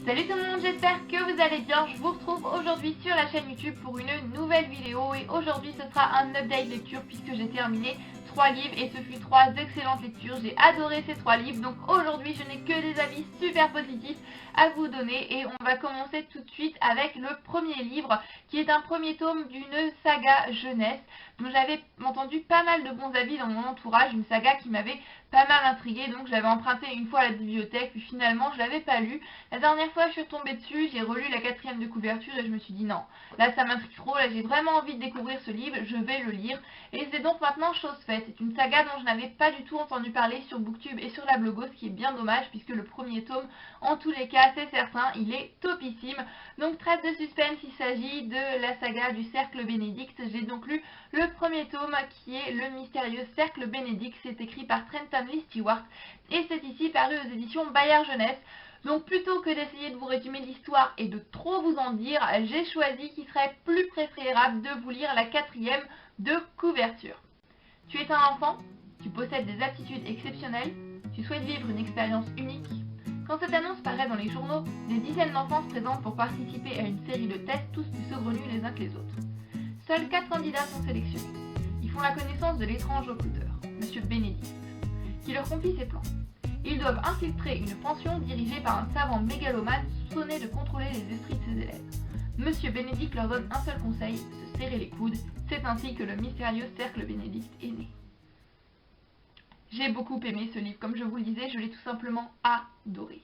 Salut tout le monde, j'espère que vous allez bien. Je vous retrouve aujourd'hui sur la chaîne YouTube pour une nouvelle vidéo et aujourd'hui ce sera un update lecture puisque j'ai terminé 3 livres et ce fut 3 excellentes lectures. J'ai adoré ces 3 livres, donc aujourd'hui je n'ai que des avis super positifs à vous donner et on va commencer tout de suite avec le premier livre qui est un premier tome d'une saga jeunesse dont j'avais entendu pas mal de bons avis dans mon entourage, une saga qui m'avait pas mal intriguée, donc j'avais emprunté une fois à la bibliothèque puis finalement je l'avais pas lu. La dernière fois je suis retombée dessus, j'ai relu la 4e de couverture et je me suis dit non, là ça m'intrigue trop, là j'ai vraiment envie de découvrir ce livre, je vais le lire et c'est donc maintenant chose faite. C'est une saga dont je n'avais pas du tout entendu parler sur Booktube et sur la Blogos, ce qui est bien dommage puisque le premier tome, en tous les cas c'est certain, il est topissime. Donc trêve de suspense, il s'agit de la saga du Cercle Bénédicte. J'ai donc lu le premier tome qui est Le mystérieux Cercle Bénédicte, c'est écrit par Trenton Lee Stewart et c'est ici paru aux éditions Bayard Jeunesse. Donc plutôt que d'essayer de vous résumer l'histoire et de trop vous en dire, j'ai choisi qu'il serait plus préférable de vous lire la 4e de couverture. Tu es un enfant, tu possèdes des aptitudes exceptionnelles, tu souhaites vivre une expérience unique. Quand cette annonce paraît dans les journaux, des dizaines d'enfants se présentent pour participer à une série de tests, tous plus saugrenus les uns que les autres. Seuls 4 candidats sont sélectionnés. Ils font la connaissance de l'étrange recruteur, M. Bénédicte, qui leur confie ses plans. Ils doivent infiltrer une pension dirigée par un savant mégalomane soupçonné de contrôler les esprits de ses élèves. Monsieur Bénédicte leur donne un seul conseil, se serrer les coudes. C'est ainsi que le mystérieux Cercle Bénédicte est né. J'ai beaucoup aimé ce livre, comme je vous le disais, je l'ai tout simplement adoré.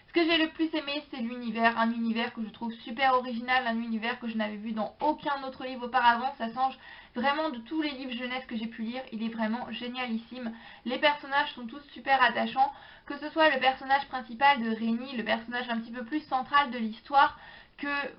Ce que j'ai le plus aimé, c'est l'univers, un univers que je trouve super original, un univers que je n'avais vu dans aucun autre livre auparavant, ça change vraiment de tous les livres jeunesse que j'ai pu lire, il est vraiment génialissime. Les personnages sont tous super attachants, que ce soit le personnage principal de Rémi, le personnage un petit peu plus central de l'histoire,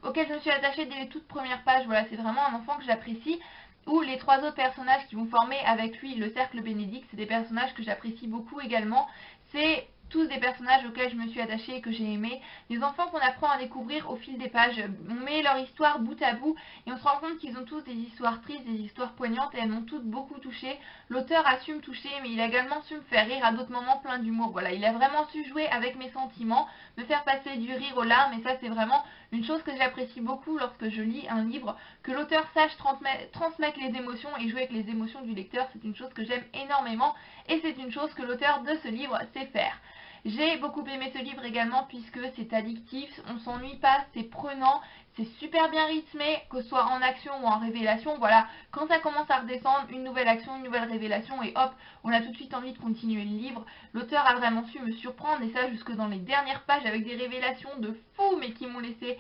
auquel je me suis attachée dès les toutes premières pages, voilà, c'est vraiment un enfant que j'apprécie, ou les 3 autres personnages qui vont former avec lui le Cercle Bénédicte, c'est des personnages que j'apprécie beaucoup également, c'est tous des personnages auxquels je me suis attachée et que j'ai aimé, des enfants qu'on apprend à découvrir au fil des pages, on met leur histoire bout à bout et on se rend compte qu'ils ont tous des histoires tristes, des histoires poignantes et elles m'ont toutes beaucoup touchée. L'auteur a su me toucher mais il a également su me faire rire à d'autres moments plein d'humour, voilà, il a vraiment su jouer avec mes sentiments, me faire passer du rire aux larmes et ça c'est vraiment une chose que j'apprécie beaucoup lorsque je lis un livre, que l'auteur sache transmettre les émotions et jouer avec les émotions du lecteur, c'est une chose que j'aime énormément et c'est une chose que l'auteur de ce livre sait faire. J'ai beaucoup aimé ce livre également puisque c'est addictif, on s'ennuie pas, c'est prenant, c'est super bien rythmé, que ce soit en action ou en révélation, voilà, quand ça commence à redescendre, une nouvelle action, une nouvelle révélation et hop, on a tout de suite envie de continuer le livre. L'auteur a vraiment su me surprendre et ça jusque dans les dernières pages avec des révélations de fou mais qui m'ont laissé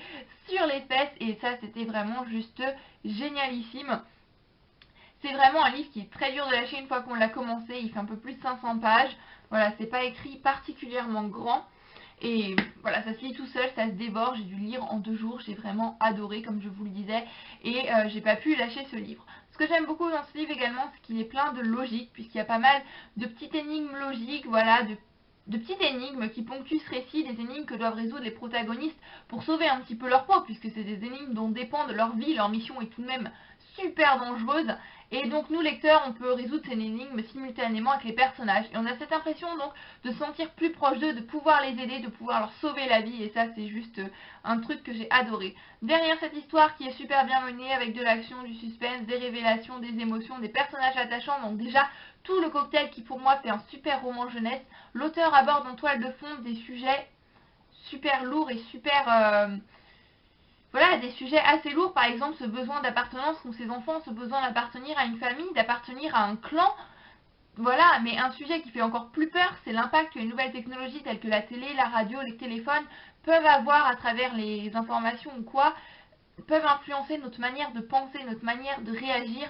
sur les fesses et ça c'était vraiment juste génialissime. C'est vraiment un livre qui est très dur de lâcher une fois qu'on l'a commencé, il fait un peu plus de 500 pages, voilà, c'est pas écrit particulièrement grand, et voilà, ça se lit tout seul, ça se dévore, j'ai dû le lire en 2 jours, j'ai vraiment adoré comme je vous le disais, et j'ai pas pu lâcher ce livre. Ce que j'aime beaucoup dans ce livre également, c'est qu'il est plein de logique, puisqu'il y a pas mal de petites énigmes logiques, voilà, de petites énigmes qui ponctuent ce récit, des énigmes que doivent résoudre les protagonistes pour sauver un petit peu leur peau, puisque c'est des énigmes dont dépendent leur vie, leur mission est tout de même super dangereuse, et donc nous lecteurs on peut résoudre ces énigmes simultanément avec les personnages, et on a cette impression donc de se sentir plus proche d'eux, de pouvoir les aider, de pouvoir leur sauver la vie, et ça c'est juste un truc que j'ai adoré. Derrière cette histoire qui est super bien menée, avec de l'action, du suspense, des révélations, des émotions, des personnages attachants, donc déjà tout le cocktail qui pour moi fait un super roman jeunesse, l'auteur aborde en toile de fond des sujets super lourds et super... voilà, des sujets assez lourds, par exemple ce besoin d'appartenance qu'ont ces enfants, ce besoin d'appartenir à une famille, d'appartenir à un clan. Voilà, mais un sujet qui fait encore plus peur, c'est l'impact que les nouvelles technologies telles que la télé, la radio, les téléphones peuvent avoir à travers les informations ou quoi, peuvent influencer notre manière de penser, notre manière de réagir.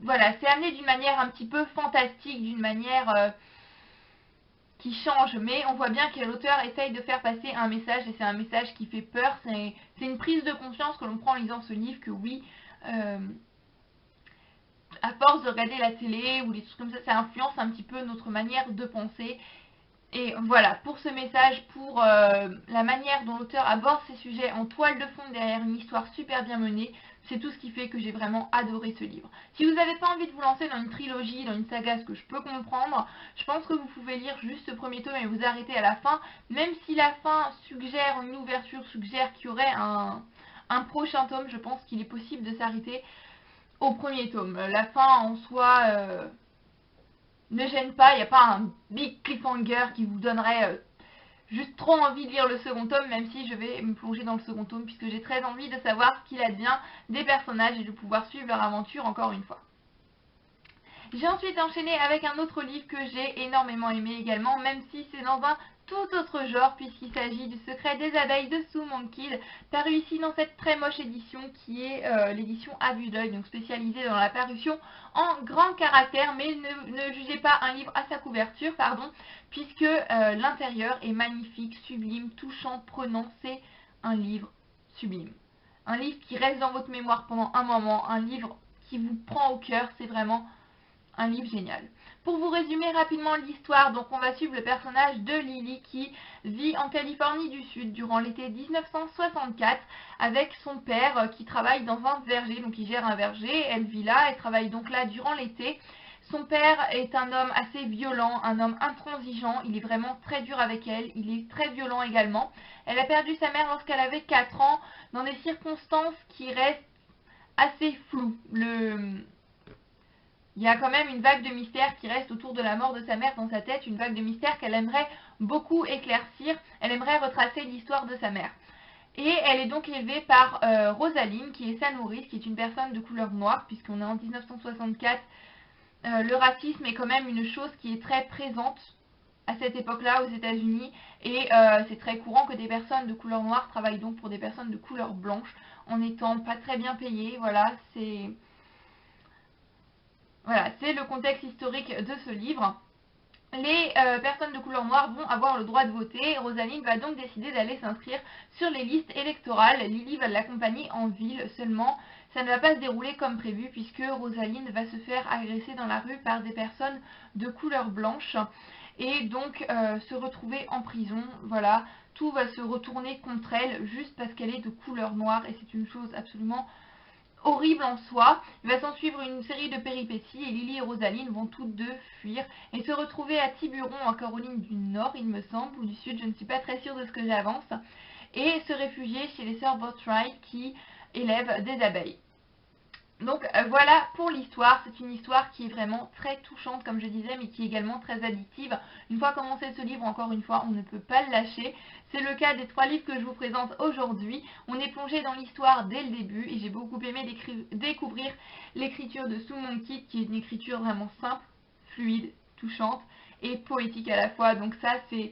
Voilà, c'est amené d'une manière un petit peu fantastique, d'une manière qui change, mais on voit bien que l'auteur essaye de faire passer un message, et c'est un message qui fait peur, c'est une prise de conscience que l'on prend en lisant ce livre, que oui, à force de regarder la télé ou des trucs comme ça influence un petit peu notre manière de penser. Et voilà, pour ce message, pour la manière dont l'auteur aborde ces sujets en toile de fond derrière une histoire super bien menée, c'est tout ce qui fait que j'ai vraiment adoré ce livre. Si vous n'avez pas envie de vous lancer dans une trilogie, dans une saga, ce que je peux comprendre, je pense que vous pouvez lire juste ce premier tome et vous arrêter à la fin, même si la fin suggère, une ouverture suggère qu'il y aurait un prochain tome, je pense qu'il est possible de s'arrêter au premier tome. La fin en soi ne gêne pas, il n'y a pas un big cliffhanger qui vous donnerait juste trop envie de lire le second tome, même si je vais me plonger dans le second tome, puisque j'ai très envie de savoir ce qu'il advient des personnages et de pouvoir suivre leur aventure encore une fois. J'ai ensuite enchaîné avec un autre livre que j'ai énormément aimé également, même si c'est dans un tout autre genre, puisqu'il s'agit du Secret des abeilles de Sue Monkild, paru ici dans cette très moche édition qui est l'édition à vue d'œil, donc spécialisée dans la parution en grand caractère, mais ne jugez pas un livre à sa couverture, pardon, puisque l'intérieur est magnifique, sublime, touchant, prenant, c'est un livre sublime. Un livre qui reste dans votre mémoire pendant un moment, un livre qui vous prend au cœur, c'est vraiment un livre génial. Pour vous résumer rapidement l'histoire, donc on va suivre le personnage de Lily qui vit en Californie du Sud durant l'été 1964 avec son père qui travaille dans un verger, donc il gère un verger, elle vit là, elle travaille donc là durant l'été. Son père est un homme assez violent, un homme intransigeant, il est vraiment très dur avec elle, il est très violent également. Elle a perdu sa mère lorsqu'elle avait 4 ans dans des circonstances qui restent assez floues. Il y a quand même une vague de mystère qui reste autour de la mort de sa mère dans sa tête, une vague de mystère qu'elle aimerait beaucoup éclaircir, elle aimerait retracer l'histoire de sa mère. Et elle est donc élevée par Rosaline, qui est sa nourrice, qui est une personne de couleur noire, puisqu'on est en 1964. Le racisme est quand même une chose qui est très présente à cette époque-là aux États-Unis, et c'est très courant que des personnes de couleur noire travaillent donc pour des personnes de couleur blanche, en n'étant pas très bien payées. Voilà, c'est le contexte historique de ce livre. Les personnes de couleur noire vont avoir le droit de voter. Rosaline va donc décider d'aller s'inscrire sur les listes électorales. Lily va l'accompagner en ville seulement. Ça ne va pas se dérouler comme prévu puisque Rosaline va se faire agresser dans la rue par des personnes de couleur blanche et donc se retrouver en prison. Voilà, tout va se retourner contre elle juste parce qu'elle est de couleur noire et c'est une chose absolument horrible en soi. Il va s'en suivre une série de péripéties et Lily et Rosaline vont toutes deux fuir et se retrouver à Tiburon en Caroline du Nord, il me semble, ou du Sud, je ne suis pas très sûre de ce que j'avance, et se réfugier chez les sœurs Botwright qui élèvent des abeilles. Donc voilà pour l'histoire, c'est une histoire qui est vraiment très touchante comme je disais, mais qui est également très addictive. Une fois commencé ce livre, encore une fois, on ne peut pas le lâcher. C'est le cas des 3 livres que je vous présente aujourd'hui. On est plongé dans l'histoire dès le début et j'ai beaucoup aimé découvrir l'écriture de Sue Monkild, qui est une écriture vraiment simple, fluide, touchante et poétique à la fois. Donc ça c'est...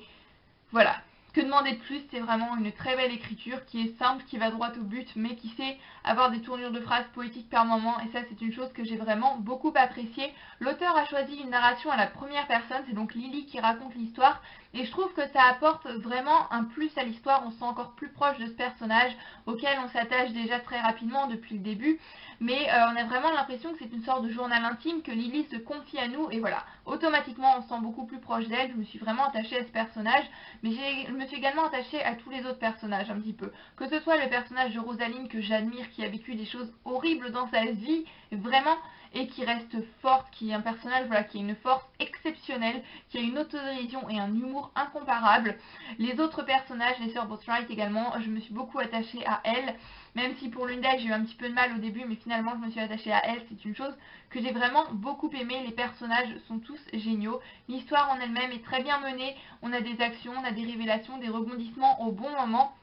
Voilà. Que demander de plus, c'est vraiment une très belle écriture qui est simple, qui va droit au but, mais qui sait avoir des tournures de phrases poétiques par moment, et ça c'est une chose que j'ai vraiment beaucoup appréciée. L'auteur a choisi une narration à la première personne, c'est donc Lily qui raconte l'histoire, et je trouve que ça apporte vraiment un plus à l'histoire, on se sent encore plus proche de ce personnage, auquel on s'attache déjà très rapidement depuis le début, mais on a vraiment l'impression que c'est une sorte de journal intime, que Lily se confie à nous, et voilà, automatiquement on se sent beaucoup plus proche d'elle, je me suis vraiment attachée à ce personnage, mais je me suis également attachée à tous les autres personnages un petit peu. Que ce soit le personnage de Rosaline que j'admire, qui a vécu des choses horribles dans sa vie, vraiment, et qui reste forte, qui est un personnage voilà, qui a une force exceptionnelle, qui a une autodérision et un humour incomparable. Les autres personnages, les sœurs Botwright également, je me suis beaucoup attachée à elles, même si pour l'une d'elles j'ai eu un petit peu de mal au début, mais finalement je me suis attachée à elles, c'est une chose que j'ai vraiment beaucoup aimé. Les personnages sont tous géniaux, l'histoire en elle-même est très bien menée, on a des actions, on a des révélations, des rebondissements au bon moment.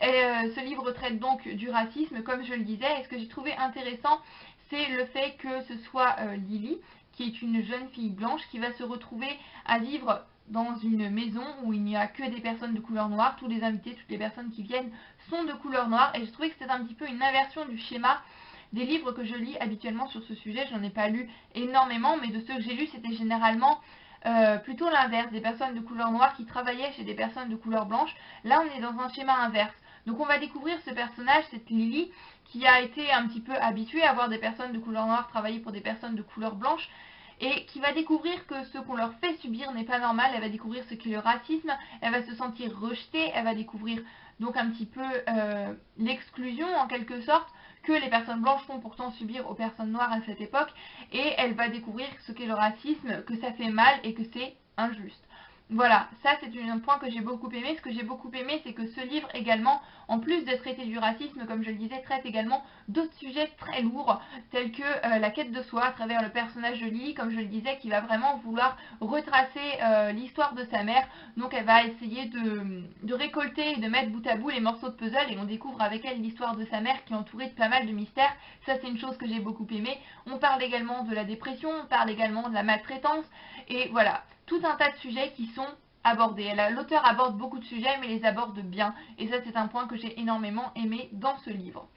Ce livre traite donc du racisme, comme je le disais, et ce que j'ai trouvé intéressant, c'est le fait que ce soit Lily, qui est une jeune fille blanche, qui va se retrouver à vivre dans une maison où il n'y a que des personnes de couleur noire. Tous les invités, toutes les personnes qui viennent sont de couleur noire, et j'ai trouvé que c'était un petit peu une inversion du schéma des livres que je lis habituellement sur ce sujet. Je n'en ai pas lu énormément, mais de ceux que j'ai lus, c'était généralement plutôt l'inverse, des personnes de couleur noire qui travaillaient chez des personnes de couleur blanche. Là, on est dans un schéma inverse. Donc on va découvrir ce personnage, cette Lily, qui a été un petit peu habituée à voir des personnes de couleur noire travailler pour des personnes de couleur blanche. et qui va découvrir que ce qu'on leur fait subir n'est pas normal. Elle va découvrir ce qu'est le racisme, elle va se sentir rejetée, elle va découvrir donc un petit peu l'exclusion en quelque sorte que les personnes blanches font pourtant subir aux personnes noires à cette époque, et elle va découvrir ce qu'est le racisme, que ça fait mal et que c'est injuste. Voilà, ça c'est un point que j'ai beaucoup aimé. Ce que j'ai beaucoup aimé, c'est que ce livre également, en plus de traiter du racisme, comme je le disais, traite également d'autres sujets très lourds, tels que la quête de soi à travers le personnage de Lily, comme je le disais, qui va vraiment vouloir retracer l'histoire de sa mère. Donc elle va essayer de récolter et de mettre bout à bout les morceaux de puzzle, et on découvre avec elle l'histoire de sa mère qui est entourée de pas mal de mystères. Ça c'est une chose que j'ai beaucoup aimé. On parle également de la dépression, on parle également de la maltraitance, et voilà, tout un tas de sujets qui sont abordés. L'auteur aborde beaucoup de sujets, mais les aborde bien, et ça c'est un point que j'ai énormément aimé dans ce livre.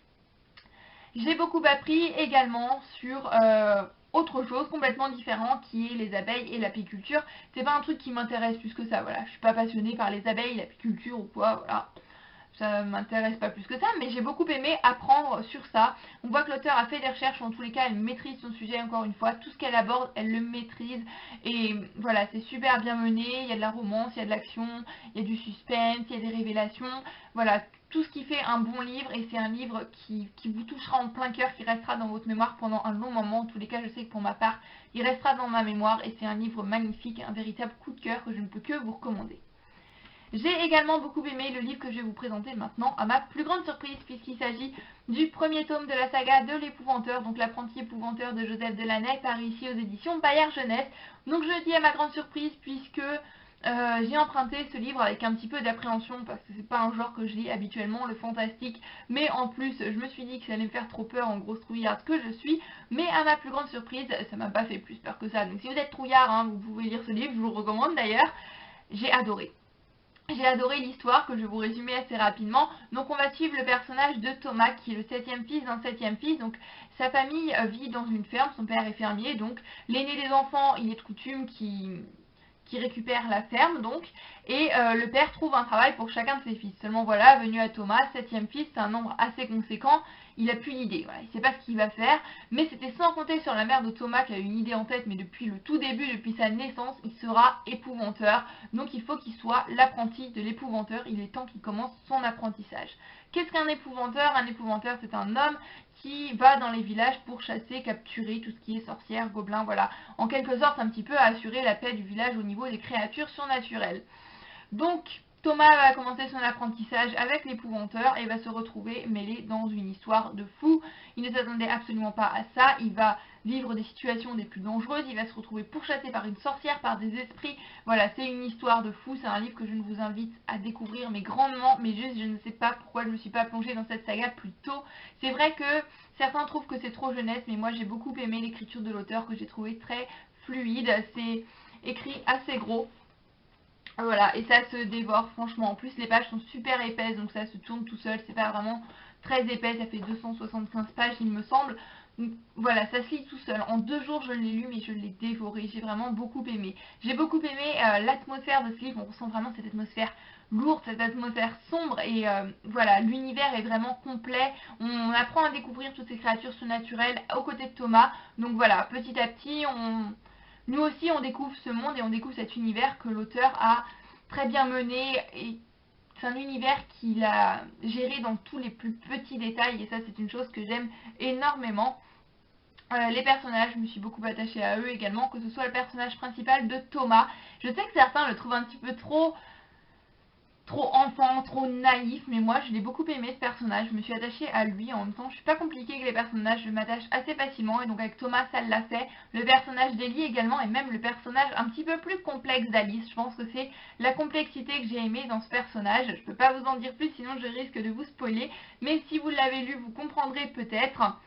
J'ai beaucoup appris également sur autre chose complètement différent, qui est les abeilles et l'apiculture. C'est pas un truc qui m'intéresse plus que ça, voilà. Je suis pas passionnée par les abeilles, l'apiculture ou quoi, voilà. Ça m'intéresse pas plus que ça, mais j'ai beaucoup aimé apprendre sur ça. On voit que l'auteur a fait des recherches, en tous les cas elle maîtrise son sujet encore une fois, tout ce qu'elle aborde elle le maîtrise, et voilà, c'est super bien mené, il y a de la romance, il y a de l'action, il y a du suspense, il y a des révélations, voilà, tout ce qui fait un bon livre, et c'est un livre qui vous touchera en plein cœur, qui restera dans votre mémoire pendant un long moment. En tous les cas je sais que pour ma part il restera dans ma mémoire, et c'est un livre magnifique, un véritable coup de cœur que je ne peux que vous recommander. J'ai également beaucoup aimé le livre que je vais vous présenter maintenant, à ma plus grande surprise, puisqu'il s'agit du premier tome de la saga de l'épouvanteur, donc l'apprenti épouvanteur de Joseph Delaney, paru ici aux éditions Bayard Jeunesse. Donc je dis à ma grande surprise, puisque j'ai emprunté ce livre avec un petit peu d'appréhension, parce que c'est pas un genre que je lis habituellement, le fantastique, mais en plus je me suis dit que ça allait me faire trop peur en grosse trouillarde que je suis, mais à ma plus grande surprise, ça m'a pas fait plus peur que ça. Donc si vous êtes trouillard, hein, vous pouvez lire ce livre, je vous le recommande d'ailleurs. J'ai adoré. J'ai adoré l'histoire, que je vais vous résumer assez rapidement. Donc on va suivre le personnage de Thomas, qui est le 7e fils d'un 7e fils. Donc sa famille vit dans une ferme, son père est fermier, donc l'aîné des enfants, il est de coutume qui récupère la ferme, donc, et le père trouve un travail pour chacun de ses fils. Seulement voilà, venu à Thomas, 7e fils, c'est un nombre assez conséquent, il n'a plus d'idée, voilà, il ne sait pas ce qu'il va faire, mais c'était sans compter sur la mère de Thomas qui a une idée en tête, mais depuis le tout début, depuis sa naissance, il sera épouvanteur, donc il faut qu'il soit l'apprenti de l'épouvanteur, il est temps qu'il commence son apprentissage. Qu'est-ce qu'un épouvanteur? Un épouvanteur, c'est un homme qui va dans les villages pour chasser, capturer tout ce qui est sorcières, gobelins, voilà. En quelque sorte, un petit peu à assurer la paix du village au niveau des créatures surnaturelles. Donc, Thomas va commencer son apprentissage avec l'épouvanteur et va se retrouver mêlé dans une histoire de fou. Il ne s'attendait absolument pas à ça, il va vivre des situations des plus dangereuses, il va se retrouver pourchassé par une sorcière, par des esprits. Voilà, c'est une histoire de fou, c'est un livre que je ne vous invite à découvrir, mais grandement, mais juste je ne sais pas pourquoi je ne me suis pas plongée dans cette saga plus tôt. C'est vrai que certains trouvent que c'est trop jeunesse, mais moi j'ai beaucoup aimé l'écriture de l'auteur, que j'ai trouvé très fluide, c'est écrit assez gros. Voilà, et ça se dévore franchement. En plus les pages sont super épaisses, donc ça se tourne tout seul, c'est pas vraiment très épais, ça fait 275 pages il me semble. Donc voilà, ça se lit tout seul. En 2 jours je l'ai lu, mais je l'ai dévoré, j'ai vraiment beaucoup aimé. J'ai beaucoup aimé l'atmosphère de ce livre, on ressent vraiment cette atmosphère lourde, cette atmosphère sombre, et voilà, l'univers est vraiment complet. On apprend à découvrir toutes ces créatures surnaturelles aux côtés de Thomas, donc voilà, petit à petit nous aussi on découvre ce monde et on découvre cet univers que l'auteur a très bien mené, et c'est un univers qu'il a géré dans tous les plus petits détails, et ça c'est une chose que j'aime énormément. Les personnages, je me suis beaucoup attachée à eux également, que ce soit le personnage principal de Thomas. Je sais que certains le trouvent un petit peu trop enfant, trop naïf, mais moi je l'ai beaucoup aimé ce personnage, je me suis attachée à lui. En même temps je suis pas compliquée avec les personnages, je m'attache assez facilement, et donc avec Thomas ça l'a fait. Le personnage d'Ellie également, et même le personnage un petit peu plus complexe d'Alice, je pense que c'est la complexité que j'ai aimée dans ce personnage. Je peux pas vous en dire plus sinon je risque de vous spoiler, mais si vous l'avez lu vous comprendrez peut-être.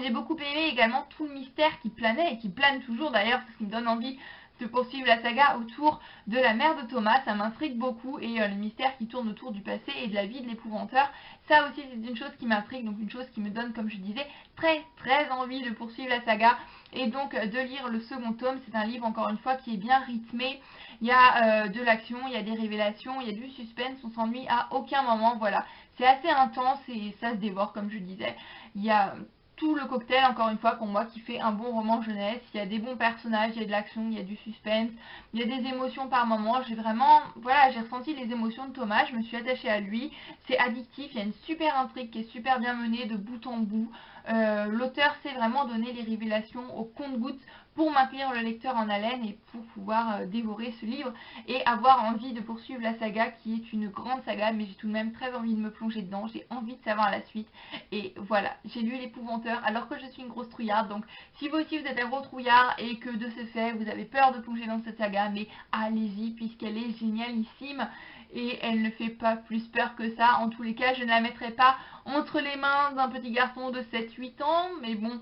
J'ai beaucoup aimé également tout le mystère qui planait et qui plane toujours d'ailleurs, ce qui me donne envie de poursuivre la saga autour de la mère de Thomas. Ça m'intrigue beaucoup, et le mystère qui tourne autour du passé et de la vie de l'épouvanteur, ça aussi c'est une chose qui m'intrigue, donc une chose qui me donne, comme je disais, très envie de poursuivre la saga et donc de lire le second tome. C'est un livre encore une fois qui est bien rythmé, il y a de l'action, il y a des révélations, il y a du suspense, on s'ennuie à aucun moment, voilà. C'est assez intense et ça se dévore comme je disais. Il y a tout le cocktail, encore une fois, pour moi, qui fait un bon roman jeunesse. Il y a des bons personnages, il y a de l'action, il y a du suspense, il y a des émotions par moment. J'ai vraiment, voilà, j'ai ressenti les émotions de Thomas, je me suis attachée à lui. C'est addictif, il y a une super intrigue qui est super bien menée de bout en bout. L'auteur sait vraiment donner les révélations au compte-gouttes pour maintenir le lecteur en haleine et pour pouvoir dévorer ce livre et avoir envie de poursuivre la saga, qui est une grande saga, mais j'ai tout de même très envie de me plonger dedans, j'ai envie de savoir la suite. Et voilà, j'ai lu L'Épouvanteur alors que je suis une grosse trouillarde, donc si vous aussi vous êtes un gros trouillard et que de ce fait vous avez peur de plonger dans cette saga, mais allez-y puisqu'elle est génialissime et elle ne fait pas plus peur que ça. En tous les cas, je ne la mettrai pas entre les mains d'un petit garçon de 7-8 ans, mais bon,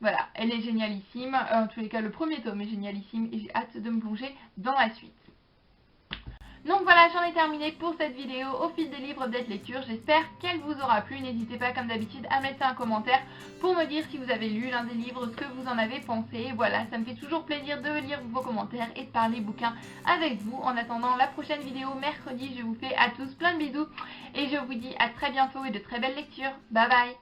voilà, elle est génialissime. En tous les cas, le premier tome est génialissime et j'ai hâte de me plonger dans la suite. Donc voilà, j'en ai terminé pour cette vidéo au fil des livres update lecture. J'espère qu'elle vous aura plu. N'hésitez pas comme d'habitude à me laisser un commentaire pour me dire si vous avez lu l'un des livres, ce que vous en avez pensé. Voilà, ça me fait toujours plaisir de lire vos commentaires et de parler bouquins avec vous. En attendant la prochaine vidéo mercredi, je vous fais à tous plein de bisous et je vous dis à très bientôt et de très belles lectures. Bye bye.